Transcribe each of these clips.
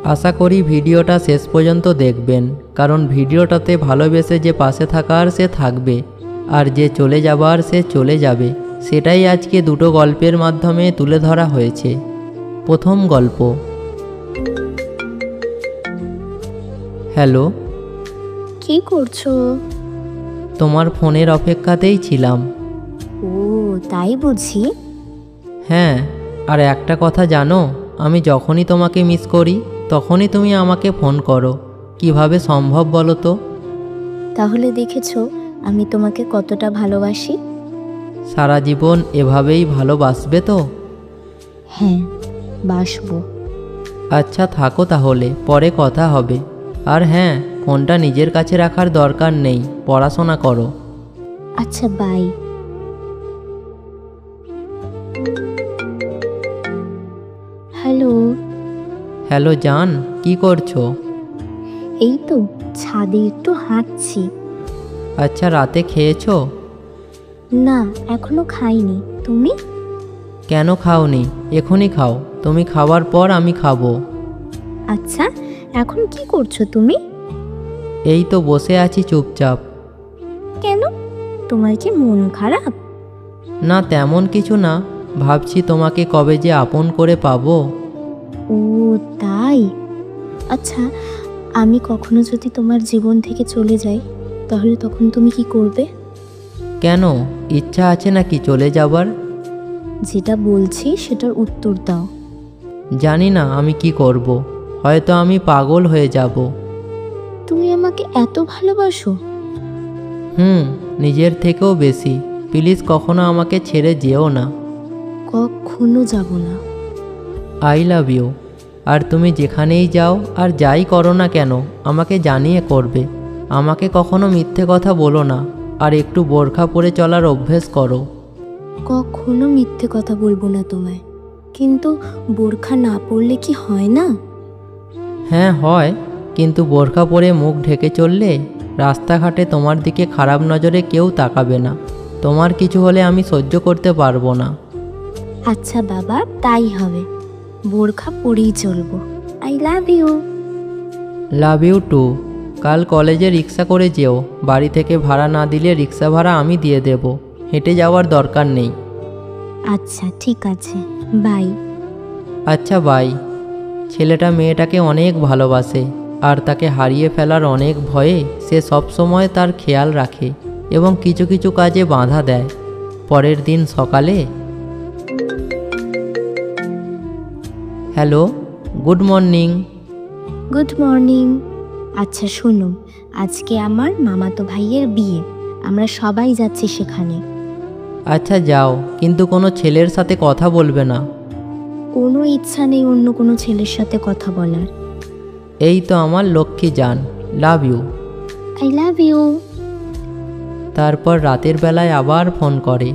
আশা করি ভিডিওটা শেষ পর্যন্ত দেখবেন, কারণ ভিডিওটাতে ভালোবেসে যে পাশে থাকার সে থাকবে, আর যে চলে যাবার সে চলে যাবে, সেটাই আজকে দুটো গল্পের মাধ্যমে তুলে ধরা হয়েছে। প্রথম গল্প। হ্যালো, কি করছো? তোমার ফোনের অপেক্ষাতেই ছিলাম। ও তাই বুঝি। হ্যাঁ, আর একটা কথা জানো, আমি যখনই তোমাকে মিস করি তখনই তুমি আমাকে ফোন করো। কিভাবে সম্ভব বলো তো? তাহলে দেখেছো আমি তোমাকে কতটা ভালোবাসি। সারা জীবন এভাবেই ভালোবাসবে তো? হ্যাঁ, বাসবো। আচ্ছা থাকো তাহলে, পরে কথা হবে। আর হ্যাঁ, ফোনটা নিজের কাছে রাখার দরকার নেই, পড়াশোনা করো। আচ্ছা বাই। হ্যালো। হ্যালো জান, কি করছো? এই তো ছাদে একটু হাঁটছি। আচ্ছা, রাতে খেয়েছো? না, এখনো খাইনি। তুমি? কেন খাওনি? এখনই খাও, তুমি খাওয়ার পর আমি খাবো। আচ্ছা, এখন কি করছো তুমি? এই তো বসে আছি চুপচাপ। কেন, তোমার কি মন খারাপ? না তেমন কিছু না, ভাবছি তোমাকে কবে যে আপন করে পাবো। ও তাই। আচ্ছা, আমি কখনো যদি তোমার জীবন থেকে চলে যাই, তাহলে তখন তুমি কি করবে? কেন, ইচ্ছা আছে নাকি চলে যাবার? যেটা বলছি সেটার উত্তর দাও। জানি না আমি কি করব, হয়তো আমি পাগল হয়ে যাব। তুমি আমাকে এত ভালোবাসো? নিজের থেকেও বেশি। প্লিজ কখনো আমাকে ছেড়ে যেও না। কখনো যাব না। I love you. আর তুমি যেখানেই যাও আর যাই করো না কেন, আমাকে জানিয়ে করবে। আমাকে কখনো মিথ্যে কথা বলো না, আর একটু বোরখা পরে চলার অভ্যেস করো। কখনো মিথ্যে কথা বলবো না তোমায়, কিন্তু বোরখা না পরলে কি হয় না? হ্যাঁ হয়, কিন্তু বোরখা পরে মুখ ঢেকে চললে রাস্তাঘাটে তোমার দিকে খারাপ নজরে কেউ তাকাবে না। তোমার কিছু হলে আমি সহ্য করতে পারবো না। আচ্ছা বাবা, তাই হবে। বোরখা পরেই চলবো। I love you. Love you too. কাল কলেজে রিক্সা করে যেও, বাড়ি থেকে ভাড়া না দিলে রিক্সা ভাড়া আমি দিয়ে দেব, হেঁটে যাওয়ার দরকার নেই। আচ্ছা ঠিক আছে, বাই। আচ্ছা বাই। ছেলেটা মেয়েটাকে অনেক ভালোবাসে, আর তাকে হারিয়ে ফেলার অনেক ভয়ে সে সবসময় তার খেয়াল রাখে এবং কিছু কিছু কাজে বাধা দেয়। পরের দিন সকালে। Hello, good morning. Good morning. আচ্ছা শোনো, আজকে আমার মামাতো ভাইয়ের বিয়ে, আমরা সবাই যাচ্ছি সেখানে। আচ্ছা যাও, কিন্তু কোনো ছেলের সাথে কথা বলবে না। কোনো ইচ্ছা নেই অন্য কোনো ছেলের সাথে কথা বলার। এই তো আমার লক্ষ্মী জান, love you. I love you. তারপর রাতের বেলায় আবার ফোন করে।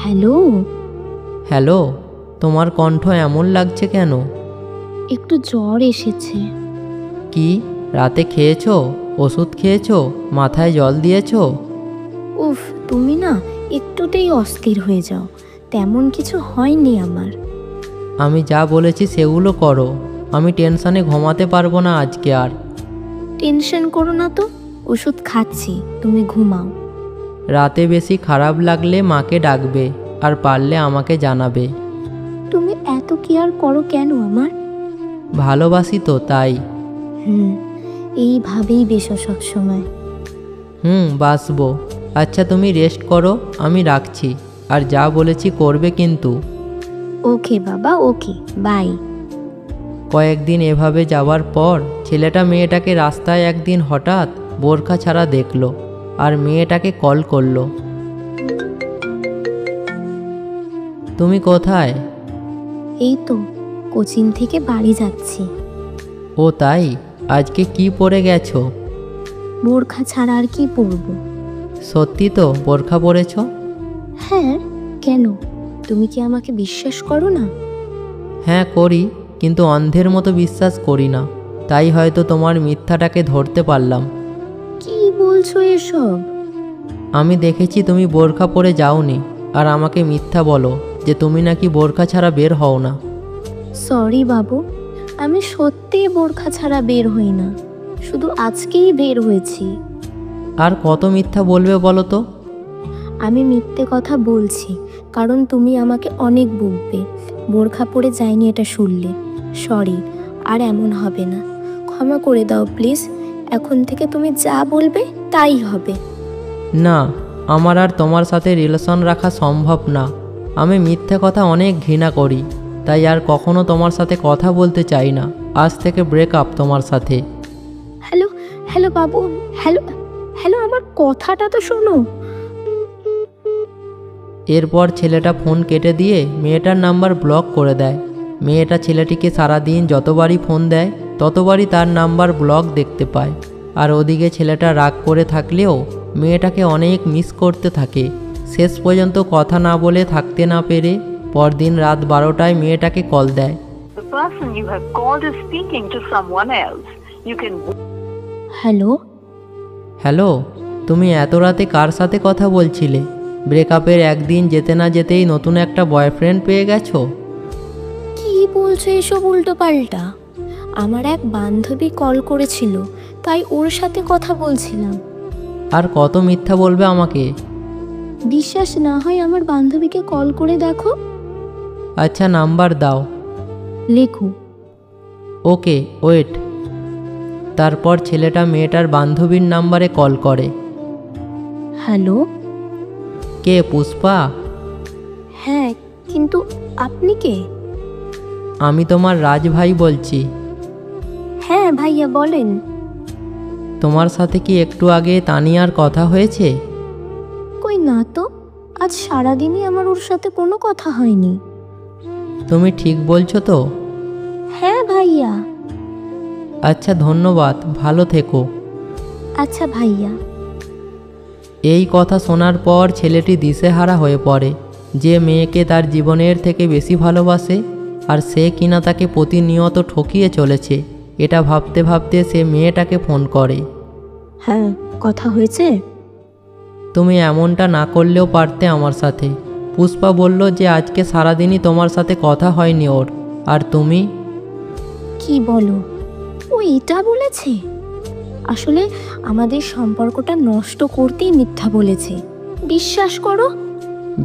হ্যালো। হ্যালো, তোমার কণ্ঠ এমন লাগছে কেন? একটু জ্বর এসেছে। কি, রাতে খেয়েছো? ওষুধ খেয়েছো? মাথায় জল দিয়েছো? উফ, তুমি না একটুতেই অস্থির হয়ে যাও। তেমন কিছু হয়নি আমার। আমি যা বলেছি সেগুলো করো। আমি টেনশনে ঘুমাতে পারবো না আজকে আর। টেনশন করো না তো, ওষুধ খাচ্ছি, তুমি ঘুমাও। রাতে বেশি খারাপ লাগলে মাকে ডাকবে, আর পারলে আমাকে জানাবে। তুমি এত কেয়ার করো কেন আমার? ভালোবাসি তো তাই। এইভাবেই বেশো সবসময়। বাসবো। আচ্ছা তুমি রেস্ট করো, আমি রাখছি। আর যা বলেছি করবে কিন্তু। ওকে বাবা, ওকে, বাই। কয়েকদিন এভাবে যাওয়ার পর ছেলেটা মেয়েটাকে রাস্তায় একদিন হঠাৎ বোরখা ছাড়া দেখলো, আর মেয়েটাকে কল করলো। তুমি কোথায়? এই তো কোচিং থেকে বাড়ি যাচ্ছি। ও তাই, আজকে কি পরে গেছো? বোরখা ছাড়া আর কি পরবো? সত্যি তো বোরখা পরেছো? হ্যাঁ, কেন? তুমি কি আমাকে বিশ্বাস করো না? হ্যাঁ করি, কিন্তু অন্ধের মতো বিশ্বাস করি না। তাই হয়তো তোমার মিথ্যাটাকে ধরতে পারলাম। কি বলছো এসব? আমি দেখেছি তুমি বোরখা পরে যাওনি, আর আমাকে মিথ্যা বলো যে তুমি নাকি বোরখা ছাড়া বের হও না। সরি বাবু, আমি সত্যিই বোরখা ছাড়া বের হই না, শুধু আজকেই বের হয়েছি। আর কত মিথ্যা বলবে বলো তো? আমি মিথ্যে কথা বলছি কারণ তুমি আমাকে অনেক বকবে। বোরখা পরে যাইনি এটা শুনলে। সরি, আর এমন হবে না, ক্ষমা করে দাও প্লিজ। এখন থেকে তুমি যা বলবে তাই হবে। না, আমার আর তোমার সাথে রিলেশন রাখা সম্ভব না। আমি মিথ্যে কথা অনেক ঘৃণা করি, তাই আর কখনো তোমার সাথে কথা বলতে চাই না। আজ থেকে ব্রেকআপ তোমার সাথে। হ্যালো হ্যালো বাবু, হ্যালো হ্যালো, আমার কথাটা তো শোনো। এরপর ছেলেটা ফোন কেটে দিয়ে মেয়েটার নাম্বার ব্লক করে দেয়। মেয়েটা ছেলেটিকে সারাদিন যতবারই ফোন দেয় ততবারই তার নাম্বার ব্লক দেখতে পায়। আর ওদিকে ছেলেটা রাগ করে থাকলেও মেয়েটাকে অনেক মিস করতে থাকে। শেষ পর্যন্ত কথা না বলে থাকতে না পেরে পরদিন রাত 12টায় মেয়েটাকে কল দেয়। The person you have called is speaking to someone else. You can. Hello, hello, তুমি এত রাতে কার সাথে কথা বলছিলে? ব্রেকআপের একদিন যেতে না যেতেই নতুন একটা বয়ফ্রেন্ড পেয়ে গেছো? কি বলছো এসব উল্টো পাল্টা? আমার এক বান্ধবী কল করেছিল, তাই ওর সাথে কথা বলছিলাম। আর কত মিথ্যা বলবে আমাকে? বিশ্বাস না হয় আমার বান্ধবীকে কল করে দেখো। আচ্ছা, নাম্বার দাও। লেখো। ওকে, ওয়েট। তারপর ছেলেটা মেয়েটার বান্ধবীর নাম্বারে কল করে। হ্যালো। কে, পুষ্পা? হ্যাঁ, কিন্তু আপনি কে? আমি তোমার রাজ ভাই বলছি। হ্যাঁ ভাইয়া, বলেন। তোমার সাথে কি একটু আগে তানিয়ার কথা হয়েছে? কই না তো, আজ সারাদিনই আমার ওর সাথে কোনো কথা হয়নি। তুমি ঠিক বলছো তো? হ্যাঁ ভাইয়া। আচ্ছা, ধন্যবাদ, ভালো থেকো। আচ্ছা ভাইয়া। এই কথা শোনার পর ছেলেটি দিশেহারা হয়ে পড়ে। যে মেয়েকে তার জীবনের থেকে বেশি ভালোবাসে আর সে কিনা তাকে প্রতিনিয়ত ঠকিয়ে চলেছে, এটা ভাবতে ভাবতে সে মেয়েটাকে ফোন করে। হ্যাঁ, কথা হয়েছে? তুমি এমনটা না করলেও পারতে আমার সাথে। পুষ্পা বলল যে আজকে সারাদিনই তোমার সাথে কথা হয়নি ওর। আর তুমি? কি বলো? ও এটা বলেছে? আসলে আমাদের সম্পর্কটা নষ্ট করতেই মিথ্যা বলেছে, বিশ্বাস করো।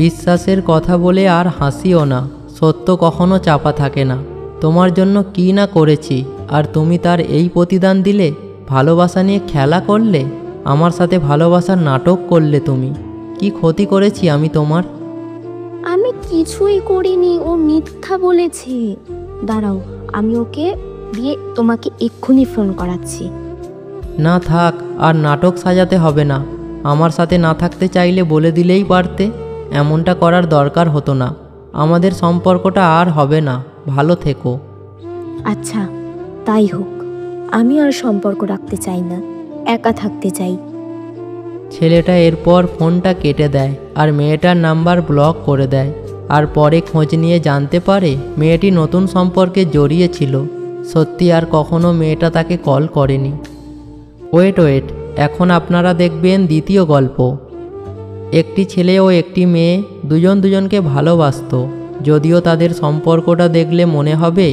বিশ্বাসের কথা বলে আর হাসিও না, সত্য কখনো চাপা থাকে না। তোমার জন্য কি না করেছি, আর তুমি তার এই প্রতিদান দিলে? ভালোবাসা নিয়ে খেলা করলে, আমার সাথে ভালোবাসার নাটক করলে। তুমি কি ক্ষতি করেছি আমি তোমার? আমি কিছুই করিনি, ও মিথ্যা বলেছে। দাঁড়াও, আমি ওকে দিয়ে তোমাকে এক্ষুনি ফোন করাচ্ছি। না থাক, আর নাটক সাজাতে হবে না। আমার সাথে না থাকতে চাইলে বলে দিলেই পারতে। এমনটা করার দরকার হতো না। আমাদের সম্পর্কটা আর হবে না। ভালো থেকো। আচ্ছা, তাই হোক। আমি আর সম্পর্ক রাখতে চাই না, একা থাকতে চাই। ছেলেটা এরপর ফোনটা কেটে দেয় আর মেয়েটার নাম্বার ব্লক করে দেয়। আর পরে খোঁজ নিয়ে জানতে পারে মেয়েটি নতুন সম্পর্কে জড়িয়েছিল। সত্যি আর কখনো মেয়েটা তাকে কল করেনি। ওয়েট, এখন আপনারা দেখবেন দ্বিতীয় গল্প। একটি ছেলে ও একটি মেয়ে দুজন দুজনকে ভালোবাসতো, যদিও তাদের সম্পর্কটা দেখলে মনে হবে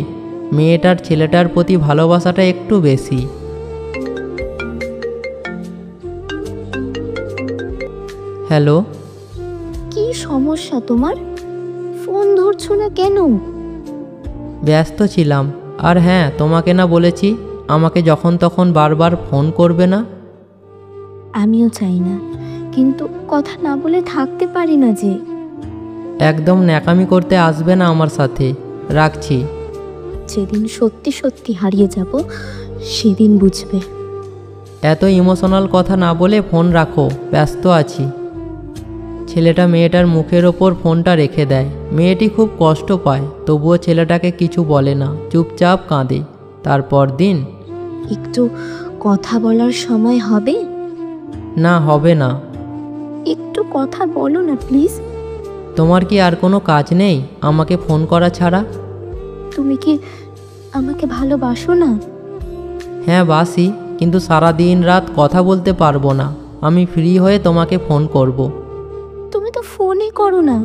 মেয়েটার ছেলেটার প্রতি ভালোবাসাটা একটু বেশি। হ্যালো। কি সমস্যা তোমার? ফোন ধরছো না কেন? ব্যস্ত ছিলাম। আর হ্যাঁ, তোমাকে না বলেছি আমাকে যখন তখন বারবার ফোন করবে না? আমিও চাই না, কিন্তু কথা না বলে থাকতে পারি না যে। একদম ন্যাকামি করতে আসবে না আমার সাথে। রাখছি। যেদিন সত্যি সত্যি হারিয়ে যাব সেদিন বুঝবে। এত ইমোশনাল কথা না বলে ফোন রাখো, ব্যস্ত আছি। ছেলেটা মেয়েটার মুখের ওপর ফোনটা রেখে দেয়। মেয়েটি খুব কষ্ট পায়, তবুও ছেলেটাকে কিছু বলে না, চুপচাপ কাঁদে। তারপর দিন। একটু কথা বলার সময় হবে? না, হবে না। একটু কথা বলো না প্লিজ। তোমার কি আর কোনো কাজ নেই আমাকে ফোন করা ছাড়া? তুমি কি আমাকে ভালোবাসো না? হ্যাঁ বাসি, কিন্তু সারা দিন রাত কথা বলতে পারবো না। আমি ফ্রি হয়ে তোমাকে ফোন করব। তুমি তো ফোনই করো না,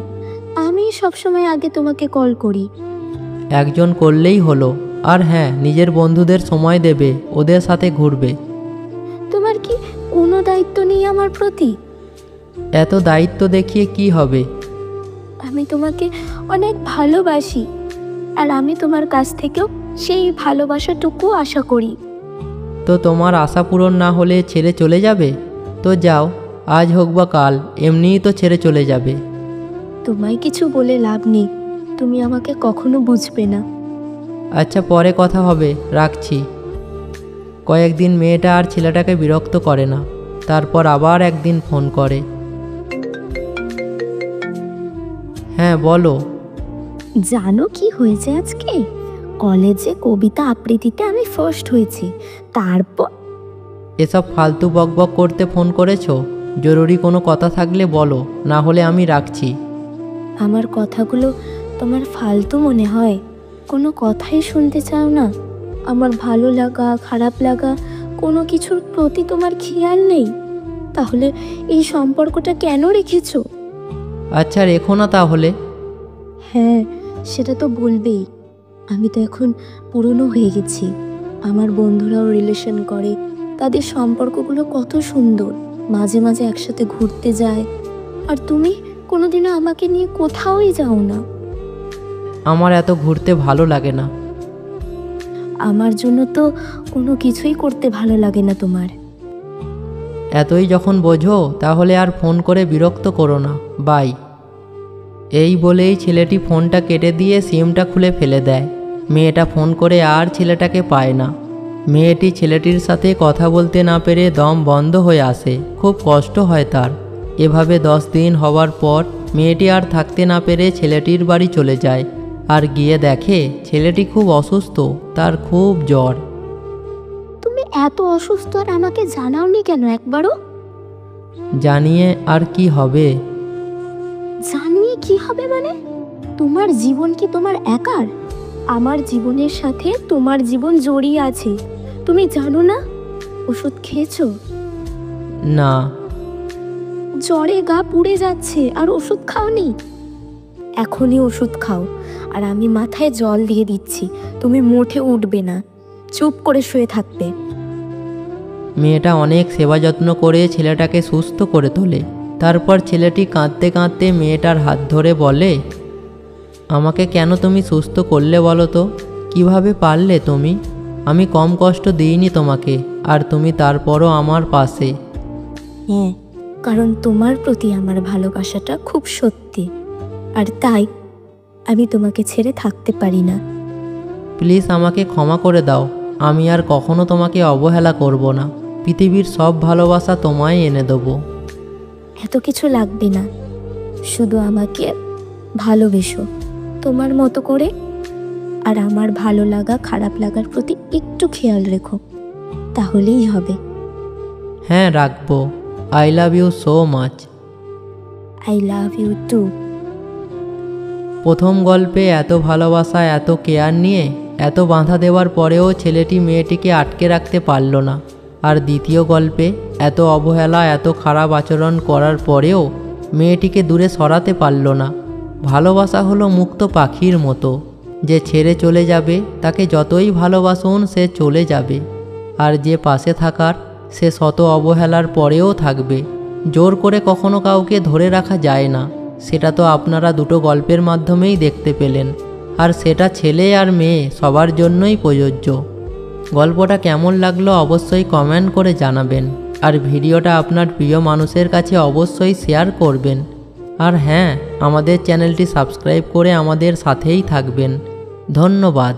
আমি সবসময় আগে তোমাকে কল করি। একজন করলেই হলো। আর হ্যাঁ, নিজের বন্ধুদের সময় দেবে, ওদের সাথে ঘুরবে। তোমার কি কোনো দায়িত্ব নেই আমার প্রতি? এত দায়িত্ব দেখিয়ে কি হবে? আমি তোমাকে অনেক ভালোবাসি, আর আমি তোমার কাছ থেকেও সেই ভালোবাসাটুকু আশা করি। তো তোমার আশা পূরণ না হলে ছেড়ে চলে যাবে? তো যাও, আজ হোক বা কাল, এমনিই তো ছেড়ে চলে যাবে। তোমায় কিছু বলে লাভ নেই, তুমি আমাকে কখনো বুঝবে না। আচ্ছা, পরে কথা হবে, রাখছি। কয়েকদিন মেয়েটা আর ছেলেটাকে বিরক্ত করে না, তারপর আবার একদিন ফোন করে। হ্যাঁ বলো। জানো কি হয়েছে আজকে? কলেজে কবিতা আবৃত্তিতে আমি ফার্স্ট হয়েছি। তারপর এসব ফালতু বকবক করতে ফোন করেছো? জরুরি কোনো কথা থাকলে বলো, না হলে আমি রাখছি। আমার কথাগুলো তোমার ফালতু মনে হয়? কোনো কথাই শুনতে চাও না? আমার ভালো লাগা খারাপ লাগা কোনো কিছুর প্রতি তোমার খেয়াল নেই? তাহলে এই সম্পর্কটা কেন রেখেছো? আচ্ছা, রেখো না তাহলে। হ্যাঁ, সেটা তো বলবেই। আমি তো এখন পুরনো হয়ে গেছি। আমার বন্ধুরাও রিলেশন করে, তাদের সম্পর্কগুলো কত সুন্দর, মাঝে মাঝে একসাথে ঘুরতে যায়। আর তুমি কোনোদিনও আমাকে নিয়ে কোথাওই যাও না। আমার এত ঘুরতে ভালো লাগে না। আমার জন্য তো কোনো কিছুই করতে ভালো লাগে না তোমার। এতই যখন বোঝো তাহলে আর ফোন করে বিরক্ত করো না, বাই। এই বলেই ছেলেটি ফোনটা কেটে দিয়ে সিমটা খুলে ফেলে দেয়। মেয়েটা ফোন করে আর ছেলেটাকে পায় না। মেয়েটি ছেলেটির সাথে কথা বলতে না পেরে দম বন্ধ হয়ে আসে, খুব কষ্ট হয় তার। এভাবে 10 দিন হওয়ার পর মেয়েটি আর থাকতে না পেরে ছেলেটির বাড়ি চলে যায়। আর গিয়ে দেখে ছেলেটি খুব অসুস্থ, তার খুব জ্বর। তুমি এত অসুস্থ আর আমাকে জানাওনি কেন একবারও? জানিয়ে আর কি হবে? জানিয়ে কি হবে মানে? তোমার জীবন কি তোমার একার? আমার জীবনের সাথে তোমার জীবন জড়িয়ে আছে। তুমি জানো না? ওষুধ খেয়েছো? না। জ্বরে গা পুড়ে যাচ্ছে আর ওষুধ খাওনি? এখনই ওষুধ খাও, আর আমি মাথায় জল দিয়ে দিচ্ছি। তুমি মোটে উঠবে না, চুপ করে শুয়ে থাকবে। মেয়েটা অনেক সেবা যত্ন করে ছেলেটাকে সুস্থ করে তোলে। তারপর ছেলেটি কাঁদতে কাঁদতে মেয়েটার হাত ধরে বলে, আমাকে কেন তুমি সুস্থ করলে বলো তো? কিভাবে পারলে তুমি? আমি কম কষ্ট দিইনি তোমাকে, আর তুমি তারপরও আমার পাশে। হ্যাঁ, কারণ তোমার প্রতি আমার ভালোবাসাটা খুব সত্যি, আর তাই আমি তোমাকে ছেড়ে থাকতে পারি না। প্লিজ আমাকে ক্ষমা করে দাও। আমি আর কখনো তোমাকে অবহেলা করব না। পৃথিবীর সব ভালোবাসা তোমায় এনে দেবো। এত কিছু লাগবে না, শুধু আমাকে ভালোবেসো তোমার মতো করে, আর আমার ভালো লাগা খারাপ লাগার প্রতি একটু খেয়াল রেখো, তাহলেই হবে। হ্যাঁ, রাখবো। I love you so much. I love you too. প্রথম গল্পে এত ভালোবাসা, এত কেয়ার নিয়ে এত বাঁধা দেওয়ার পরেও ছেলেটি মেয়েটিকে আটকে রাখতে পারল না। আর দ্বিতীয় গল্পে এত অবহেলা, এত খারাপ আচরণ করার পরেও মেয়েটিকে দূরে সরাতে পারল না। ভালোবাসা হলো মুক্ত পাখির মতো, যে ছেড়ে চলে যাবে তাকে যতই ভালোবাসুন সে চলে যাবে, আর যে পাশে থাকার সে শত অবহেলার পরেও থাকবে। জোর করে কখনো কাউকে ধরে রাখা যায় না, সেটা তো আপনারা দুটো গল্পের মাধ্যমেই দেখতে পেলেন। আর সেটা ছেলে আর মেয়ে সবার জন্যই প্রযোজ্য। গল্পটা কেমন লাগলো অবশ্যই কমেন্ট করে জানাবেন, আর ভিডিওটা আপনার প্রিয় মানুষের কাছে অবশ্যই শেয়ার করবেন। আর হ্যাঁ, আমাদের চ্যানেলটি সাবস্ক্রাইব করে আমাদের সাথেই থাকবেন। ধন্যবাদ।